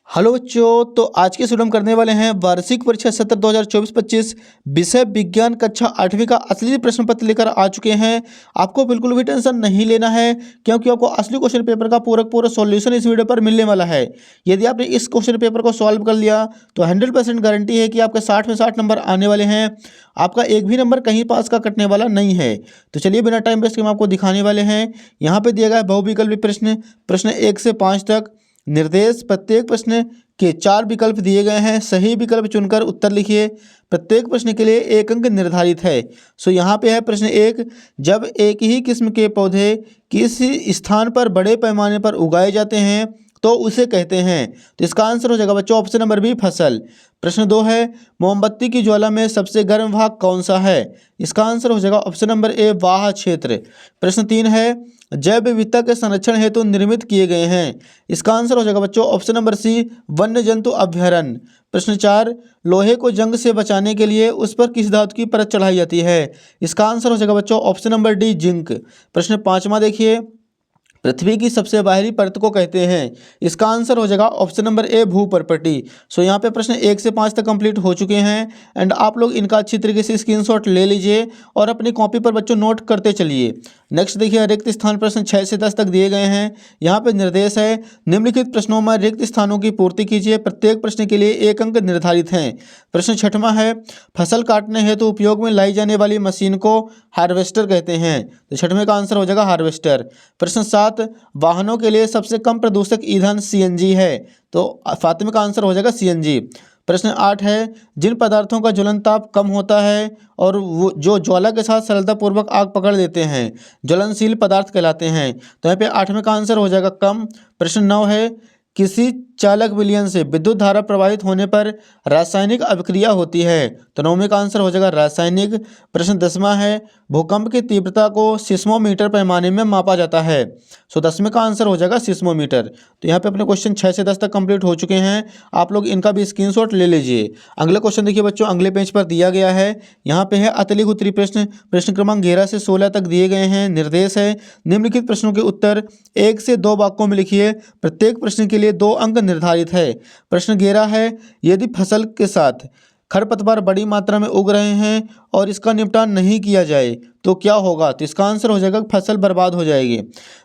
Hello बच्चों, तो आज के वीडियो हम करने वाले हैं वार्षिक परीक्षा सत्र 2024-25 विषय विज्ञान कक्षा 8वीं का असली प्रश्न पत्र लेकर आ चुके हैं। आपको बिल्कुल भी टेंशन नहीं लेना है, क्योंकि आपको असली क्वेश्चन पेपर का पूरा सॉल्यूशन इस वीडियो पर मिलने वाला है। यदि आपने इस क्वेश्चन पेपर को सॉल्व कर लिया तो 100% गारंटी है कि आपके 60 में 60 नंबर आने वाले हैं। आपका एक भी नंबर कहीं पास का कटने वाला नहीं है। तो चलिए बिना टाइम वेस्ट के हम आपको दिखाने वाले हैं। यहाँ पे दिया गया है बहुविकल्पी प्रश्न, प्रश्न 1 से 5 तक। निर्देश, प्रत्येक प्रश्न के 4 विकल्प दिए गए हैं। सही विकल्प चुनकर उत्तर लिखिए। प्रत्येक प्रश्न के लिए 1 अंक निर्धारित है। सो यहाँ पे है प्रश्न 1, जब एक ही किस्म के पौधे किसी स्थान पर बड़े पैमाने पर उगाए जाते हैं तो उसे कहते हैं। तो इसका आंसर हो जाएगा बच्चों ऑप्शन नंबर बी, फसल। प्रश्न 2 है, मोमबत्ती की ज्वाला में सबसे गर्म भाग कौन सा है? इसका आंसर हो जाएगा ऑप्शन नंबर ए, वाह क्षेत्र। प्रश्न 3 है, जैव विविधता के संरक्षण हेतु निर्मित किए गए हैं। इसका आंसर हो जाएगा बच्चों ऑप्शन नंबर सी, वन्य जंतु अभ्यारण्य। प्रश्न 4, लोहे को जंग से बचाने के लिए उस पर किस धातु की परत चढ़ाई जाती है? इसका आंसर हो जाएगा बच्चों ऑप्शन नंबर डी, जिंक। प्रश्न 5वां देखिए, पृथ्वी की सबसे बाहरी परत को कहते हैं। इसका आंसर हो जाएगा ऑप्शन नंबर ए, भूपर्पटी। सो यहाँ पे प्रश्न 1 से 5 तक कंप्लीट हो चुके हैं एंड आप लोग इनका अच्छी तरीके से स्क्रीनशॉट ले लीजिए और अपनी कॉपी पर बच्चों नोट करते चलिए। नेक्स्ट देखिए, रिक्त स्थान प्रश्न 6 से 10 तक दिए गए हैं। यहाँ पे निर्देश है, निम्नलिखित प्रश्नों में रिक्त स्थानों की पूर्ति कीजिए। प्रत्येक प्रश्न के लिए 1 अंक निर्धारित हैं। प्रश्न 6वां है, फसल काटने हेतु उपयोग में लाई जाने वाली मशीन को हार्वेस्टर कहते हैं। तो 6वें का आंसर हो जाएगा हार्वेस्टर। प्रश्न 7, वाहनों के लिए सबसे कम प्रदूषक ईंधन सीएनजी है। तो 7वें का आंसर हो जाएगा सीएनजी। प्रश्न 8 है, जिन पदार्थों का ज्वलन ताप कम होता है और वो जो ज्वाला के साथ सरलतापूर्वक आग पकड़ लेते हैं, ज्वलनशील पदार्थ कहलाते हैं। तो यहाँ पे 8वें का आंसर हो जाएगा कम। प्रश्न 9 है, किसी चालक विलयन से विद्युत धारा प्रवाहित होने पर रासायनिक अभिक्रिया होती है। तो 9वें का आंसर हो जाएगा रासायनिक। प्रश्न 10वां है, भूकंप की तीव्रता को सिस्मोमीटर पैमाने में मापा जाता है। सो 10वें का आंसर हो जाएगा सिस्मोमीटर। तो यहाँ पे अपने क्वेश्चन 6 से 10 तक कंप्लीट हो चुके हैं। आप लोग इनका भी स्क्रीनशॉट ले लीजिए। अगला क्वेश्चन देखिए बच्चों, अगले पेज पर दिया गया है। यहाँ पे है अतिलिखित उत्तरी प्रश्न, प्रश्न क्रमांक 11 से 16 तक दिए गए हैं। निर्देश है, निम्नलिखित प्रश्नों के उत्तर 1 से 2 वाक्यों में लिखिए। प्रत्येक प्रश्न के लिए 2 अंक निर्धारित है। प्रश्न 11 है, यदि फसल के साथ खरपतवार बड़ी मात्रा में उग रहे हैं और इसका निपटान नहीं किया जाए तो क्या होगा? तो इसका आंसर हो जाएगा फसल बर्बाद हो जाएगी।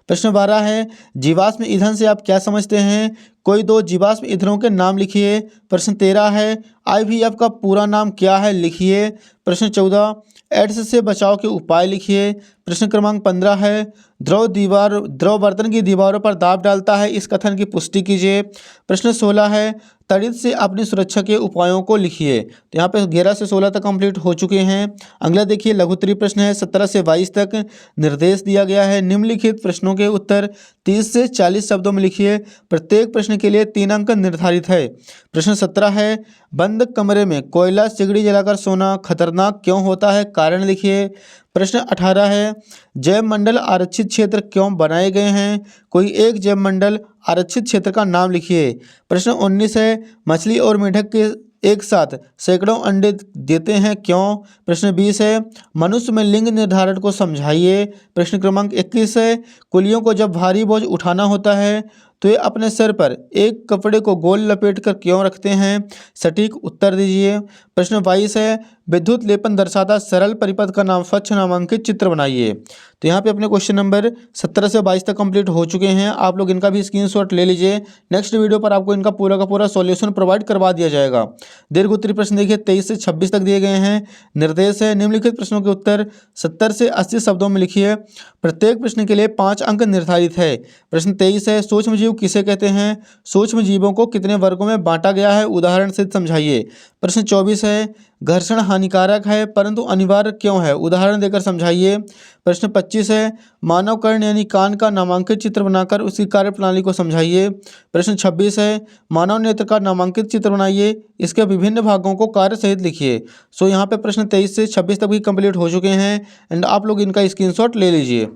प्रश्न 12 है, जीवाश्म ईंधन से आप क्या समझते हैं? कोई 2 जीवाश्म ईंधनों के नाम लिखिए। प्रश्न 13 है, आईवीएफ का पूरा नाम क्या है? लिखिए। प्रश्न 14, एड्स से बचाव के उपाय लिखिए। प्रश्न क्रमांक 15 है, द्रव बर्तन की दीवारों पर दाब डालता है, इस कथन की पुष्टि कीजिए। प्रश्न 16 है, तड़ित से अपनी सुरक्षा के उपायों को लिखिए। तो यहाँ पे 11 से 16 तक कंप्लीट हो चुके हैं। अगला देखिए लघु उत्तरीय प्रश्न है 17 से 22 तक। निर्देश दिया गया है, निम्नलिखित प्रश्नों के उत्तर 30 से 40 शब्दों में लिखिए। प्रत्येक प्रश्न के लिए 3 अंक निर्धारित है। प्रश्न 17 है, बंद कमरे में कोयला सिगड़ी जलाकर सोना खतरनाक क्यों होता है? कारण लिखिए। प्रश्न 18 है, जैव मंडल आरक्षित क्षेत्र क्यों बनाए गए हैं? कोई एक जैव मंडल आरक्षित क्षेत्र का नाम लिखिए। प्रश्न 19 है, मछली और मेढक के एक साथ सैकड़ों अंडे देते हैं क्यों? प्रश्न 20 है, मनुष्य में लिंग निर्धारण को समझाइए। प्रश्न क्रमांक 21 है, कुलियों को जब भारी बोझ उठाना होता है तो ये अपने सर पर एक कपड़े को गोल लपेट कर क्यों रखते हैं? सटीक उत्तर दीजिए। प्रश्न 22 है, विद्युत लेपन दर्शाता सरल परिपथ का नाम स्वच्छ नामांकित चित्र बनाइए। तो यहाँ पे अपने क्वेश्चन नंबर 17 से 22 तक कंप्लीट हो चुके हैं। आप लोग इनका भी स्क्रीनशॉट ले लीजिए। नेक्स्ट वीडियो पर आपको इनका पूरा का पूरा सॉल्यूशन प्रोवाइड करवा दिया जाएगा। दीर्घ उत्तरीय प्रश्न देखिए 23 से 26 तक दिए गए हैं। निर्देश है, निम्नलिखित प्रश्नों के उत्तर 70 से 80 शब्दों में लिखिए। प्रत्येक प्रश्न के लिए 5 अंक निर्धारित है। प्रश्न 23 है, सूक्ष्म जीव किसे कहते हैं? सूक्ष्म जीवों को कितने वर्गों में बांटा गया है? उदाहरण से समझाइए। प्रश्न 24 है, घर्षण हानिकारक है परंतु अनिवार्य क्यों है? उदाहरण देकर समझाइए। प्रश्न 25 है, मानव कर्ण यानी कान का नामांकित चित्र बनाकर उसकी कार्यप्रणाली को समझाइए। प्रश्न 26 है, मानव नेत्र का नामांकित चित्र बनाइए, इसके विभिन्न भागों को कार्य सहित लिखिए। सो यहाँ पे प्रश्न 23 से 26 तक भी कंप्लीट हो चुके हैं एंड आप लोग इनका स्क्रीनशॉट ले लीजिए।